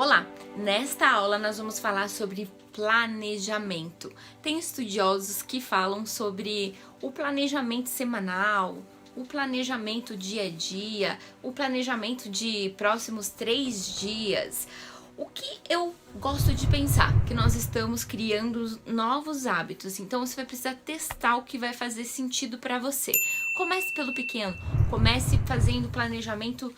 Olá! Nesta aula nós vamos falar sobre planejamento. Tem estudiosos que falam sobre o planejamento semanal, o planejamento dia a dia, o planejamento de próximos 3 dias. O que eu gosto de pensar? Que nós estamos criando novos hábitos, então você vai precisar testar o que vai fazer sentido para você. Comece pelo pequeno, comece fazendo planejamento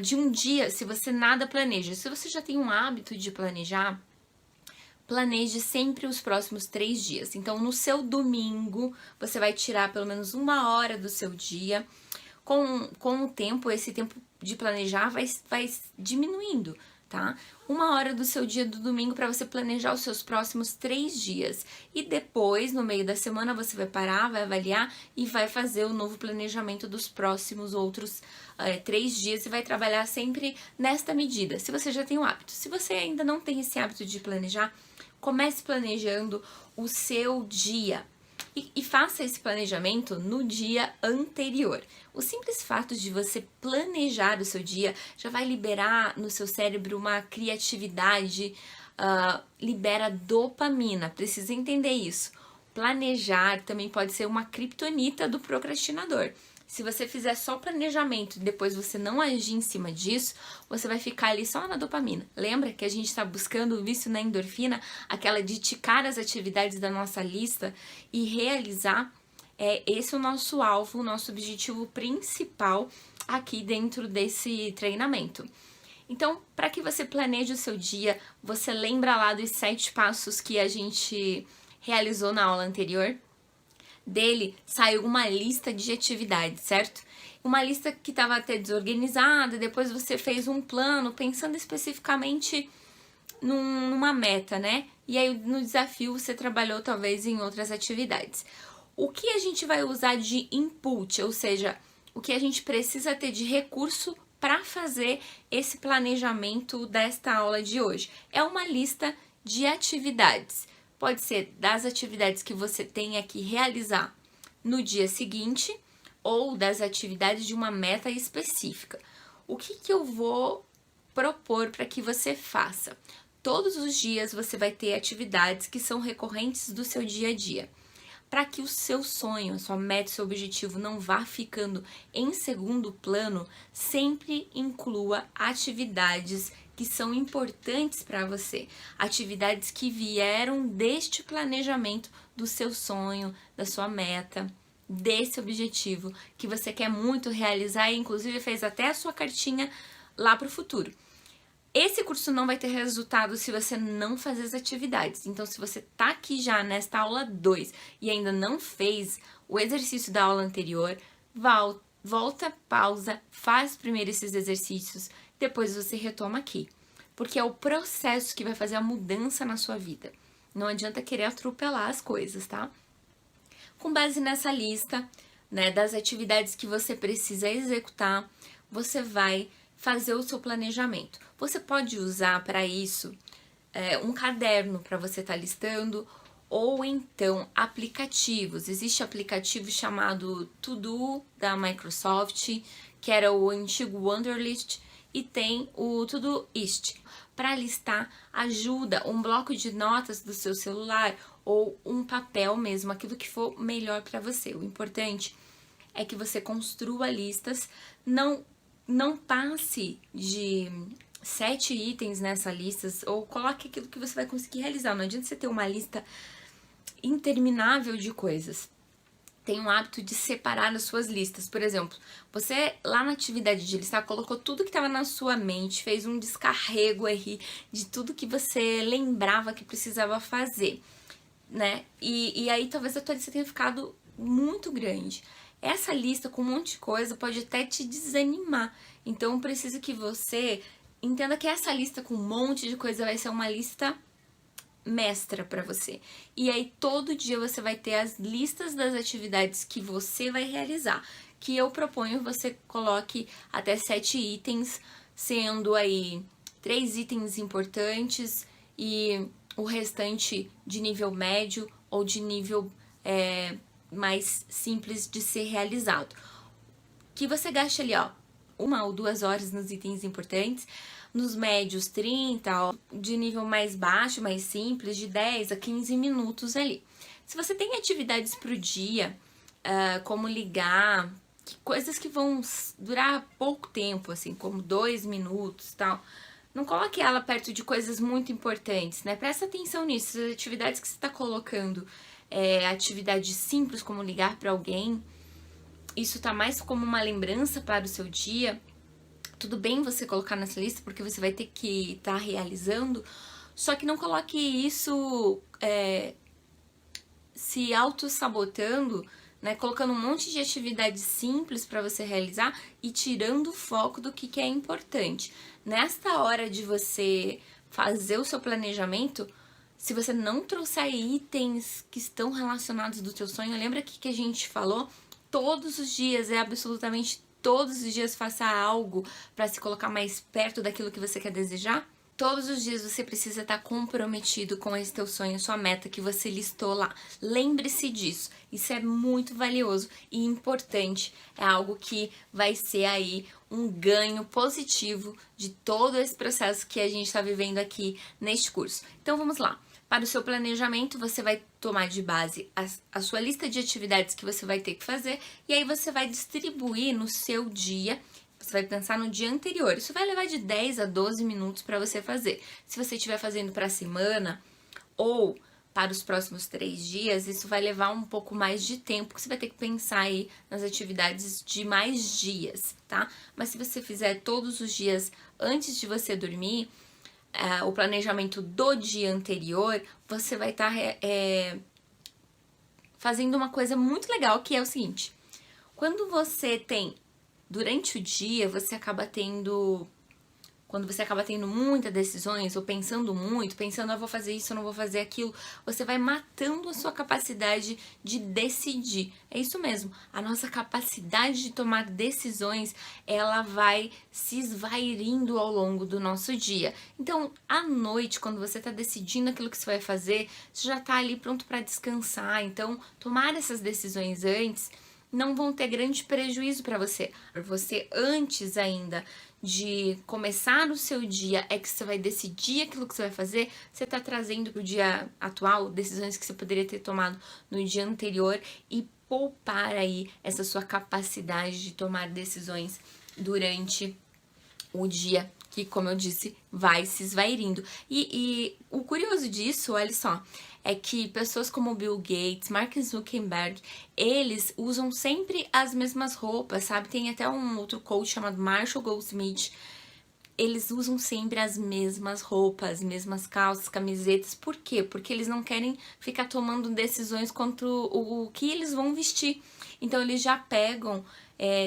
de um dia, se você nada planeja. Se você já tem um hábito de planejar, planeje sempre os próximos 3 dias. Então, no seu domingo, você vai tirar pelo menos 1 hora do seu dia. Com o tempo, esse tempo de planejar vai diminuindo, tá? 1 hora do seu dia do domingo para você planejar os seus próximos 3 dias. E depois, no meio da semana, você vai parar, vai avaliar e vai fazer o novo planejamento dos próximos outros 3 dias e vai trabalhar sempre nesta medida, se você já tem o hábito. Se você ainda não tem esse hábito de planejar, comece planejando o seu dia. E faça esse planejamento no dia anterior. O simples fato de você planejar o seu dia já vai liberar no seu cérebro uma criatividade, libera dopamina. Precisa entender isso. Planejar também pode ser uma criptonita do procrastinador. Se você fizer só planejamento e depois você não agir em cima disso, você vai ficar ali só na dopamina. Lembra que a gente está buscando o vício na endorfina, aquela de ticar as atividades da nossa lista e realizar? Esse é o nosso alvo, o nosso objetivo principal aqui dentro desse treinamento. Então, para que você planeje o seu dia, você lembra lá dos 7 passos que a gente realizou na aula anterior? Dele saiu uma lista de atividades, certo? Uma lista que estava até desorganizada, depois você fez um plano pensando especificamente numa meta, né? E aí no desafio você trabalhou talvez em outras atividades. O que a gente vai usar de input, ou seja, o que a gente precisa ter de recurso para fazer esse planejamento desta aula de hoje? É uma lista de atividades. Pode ser das atividades que você tenha que realizar no dia seguinte ou das atividades de uma meta específica. O que eu vou propor para que você faça? Todos os dias você vai ter atividades que são recorrentes do seu dia a dia. Para que o seu sonho, a sua meta, o seu objetivo não vá ficando em segundo plano, sempre inclua atividades que são importantes para você, atividades que vieram deste planejamento do seu sonho, da sua meta, desse objetivo que você quer muito realizar e inclusive fez até a sua cartinha lá para o futuro. Esse curso não vai ter resultado se você não fazer as atividades. Então, se você tá aqui já nesta aula 2 e ainda não fez o exercício da aula anterior, volta, pausa, faz primeiro esses exercícios, depois você retoma aqui. Porque é o processo que vai fazer a mudança na sua vida. Não adianta querer atropelar as coisas, tá? Com base nessa lista, né, das atividades que você precisa executar, você vai fazer o seu planejamento. Você pode usar para isso um caderno para você estar listando, ou então aplicativos. Existe aplicativo chamado To-Do da Microsoft, que era o antigo Wunderlist, e tem o Todoist. Para listar, ajuda um bloco de notas do seu celular ou um papel mesmo, aquilo que for melhor para você. O importante é que você construa listas, não passe de 7 itens nessa lista, ou coloque aquilo que você vai conseguir realizar. Não adianta você ter uma lista interminável de coisas. Tem um hábito de separar as suas listas. Por exemplo, você lá na atividade de listar colocou tudo que estava na sua mente, fez um descarrego aí de tudo que você lembrava que precisava fazer, né? E aí talvez a tua lista tenha ficado muito grande. Essa lista com um monte de coisa pode até te desanimar. Então, eu preciso que você entenda que essa lista com um monte de coisa vai ser uma lista mestra para você. E aí, todo dia você vai ter as listas das atividades que você vai realizar. Que eu proponho você coloque até 7 itens, sendo aí 3 itens importantes e o restante de nível médio ou de nível mais simples de ser realizado. Que você gaste ali, 1 ou 2 horas nos itens importantes, nos médios 30, ó, de nível mais baixo, mais simples, de 10 a 15 minutos ali. Se você tem atividades pro dia, como ligar, coisas que vão durar pouco tempo, assim, como 2 minutos e tal, não coloque ela perto de coisas muito importantes, né? Presta atenção nisso, as atividades que você está colocando, atividades simples como ligar para alguém, isso tá mais como uma lembrança para o seu dia. Tudo bem você colocar nessa lista, porque você vai ter que estar realizando, só que não coloque isso se auto-sabotando, né? Colocando um monte de atividades simples para você realizar e tirando o foco do que é importante. Nesta hora de você fazer o seu planejamento, se você não trouxer itens que estão relacionados do teu sonho, lembra que a gente falou? Todos os dias, absolutamente todos os dias faça algo para se colocar mais perto daquilo que você quer desejar. Todos os dias você precisa estar comprometido com esse teu sonho, sua meta que você listou lá. Lembre-se disso. Isso é muito valioso e importante. É algo que vai ser aí um ganho positivo de todo esse processo que a gente está vivendo aqui neste curso. Então vamos lá. Para o seu planejamento, você vai tomar de base a sua lista de atividades que você vai ter que fazer e aí você vai distribuir no seu dia. Você vai pensar no dia anterior. Isso vai levar de 10 a 12 minutos para você fazer. Se você estiver fazendo para a semana ou para os próximos 3 dias, isso vai levar um pouco mais de tempo, porque você vai ter que pensar aí nas atividades de mais dias, tá? Mas se você fizer todos os dias antes de você dormir, o planejamento do dia anterior, você vai estar fazendo uma coisa muito legal, que é o seguinte: quando você tem durante o dia, quando você acaba tendo muitas decisões, ou pensando muito, pensando, eu vou fazer isso, eu não vou fazer aquilo, você vai matando a sua capacidade de decidir. É isso mesmo, a nossa capacidade de tomar decisões, ela vai se esvairindo ao longo do nosso dia. Então, à noite, quando você está decidindo aquilo que você vai fazer, você já está ali pronto para descansar. Então, tomar essas decisões antes não vão ter grande prejuízo para você. Você, antes ainda de começar o seu dia, é que você vai decidir aquilo que você vai fazer, você está trazendo para o dia atual decisões que você poderia ter tomado no dia anterior e poupar aí essa sua capacidade de tomar decisões durante o dia, que, como eu disse, vai se esvairindo. E o curioso disso, olha só, é que pessoas como Bill Gates, Mark Zuckerberg, eles usam sempre as mesmas roupas, sabe? Tem até um outro coach chamado Marshall Goldsmith. Eles usam sempre as mesmas roupas, mesmas calças, camisetas. Por quê? Porque eles não querem ficar tomando decisões quanto o que eles vão vestir. Então eles já pegam,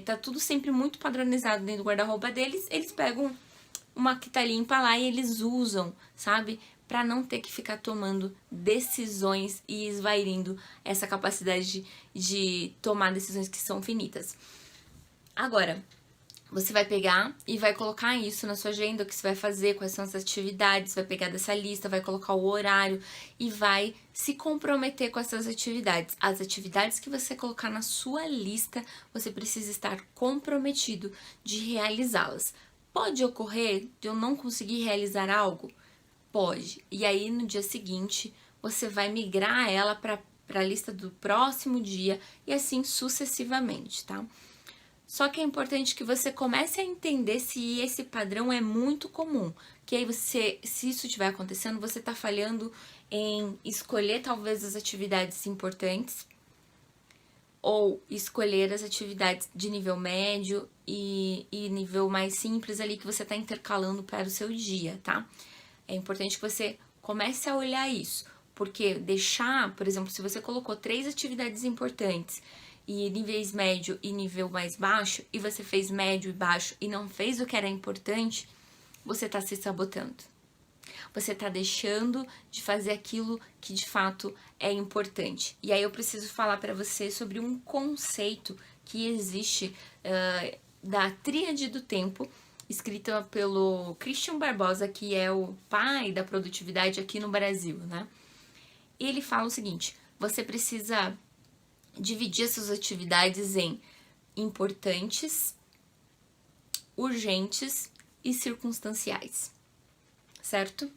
tá tudo sempre muito padronizado dentro do guarda-roupa deles, eles pegam uma que tá limpa lá e eles usam, sabe? Pra não ter que ficar tomando decisões e esvairindo essa capacidade de tomar decisões que são finitas. Agora, você vai pegar e vai colocar isso na sua agenda, o que você vai fazer, quais são as atividades, vai pegar dessa lista, vai colocar o horário e vai se comprometer com essas atividades. As atividades que você colocar na sua lista, você precisa estar comprometido de realizá-las. Pode ocorrer de eu não conseguir realizar algo? Pode. E aí, no dia seguinte, você vai migrar ela para a lista do próximo dia e assim sucessivamente, tá? Só que é importante que você comece a entender se esse padrão é muito comum. Que aí você, se isso estiver acontecendo, você está falhando em escolher talvez as atividades importantes ou escolher as atividades de nível médio e nível mais simples ali que você está intercalando para o seu dia, tá? É importante que você comece a olhar isso, porque deixar, por exemplo, se você colocou 3 atividades importantes e níveis médio e nível mais baixo, e você fez médio e baixo e não fez o que era importante, você está se sabotando. Você está deixando de fazer aquilo que de fato é importante. E aí eu preciso falar para você sobre um conceito que existe da tríade do tempo, escrita pelo Christian Barbosa, que é o pai da produtividade aqui no Brasil, né? E ele fala o seguinte: você precisa dividir essas atividades em importantes, urgentes e circunstanciais, certo?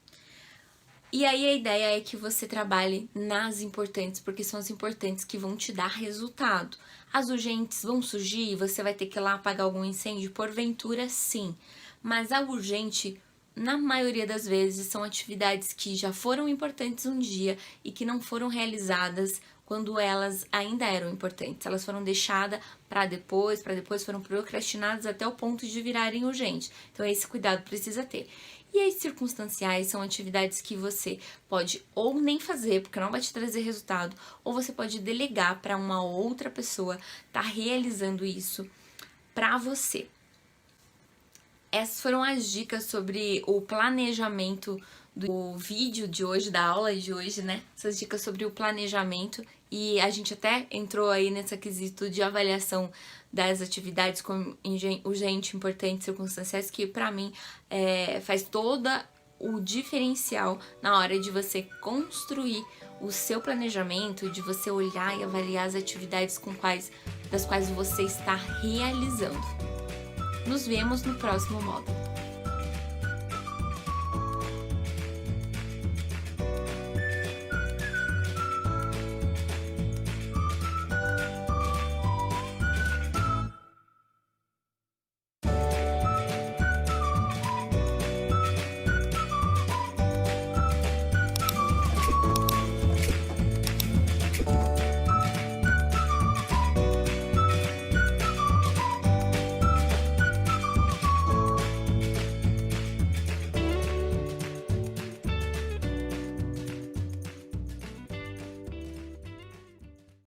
E aí a ideia é que você trabalhe nas importantes, porque são as importantes que vão te dar resultado. As urgentes vão surgir, você vai ter que ir lá apagar algum incêndio, porventura sim. Mas a urgente, na maioria das vezes, são atividades que já foram importantes um dia e que não foram realizadas quando elas ainda eram importantes. Elas foram deixadas para depois foram procrastinadas até o ponto de virarem urgentes. Então esse cuidado precisa ter. E as circunstanciais são atividades que você pode ou nem fazer, porque não vai te trazer resultado, ou você pode delegar para uma outra pessoa estar realizando isso para você. Essas foram as dicas sobre o planejamento do vídeo de hoje, da aula de hoje, né? Essas dicas sobre o planejamento, e a gente até entrou aí nesse quesito de avaliação das atividades como urgente, importante, circunstanciais, que pra mim faz toda o diferencial na hora de você construir o seu planejamento, de você olhar e avaliar as atividades das quais você está realizando. Nos vemos no próximo módulo.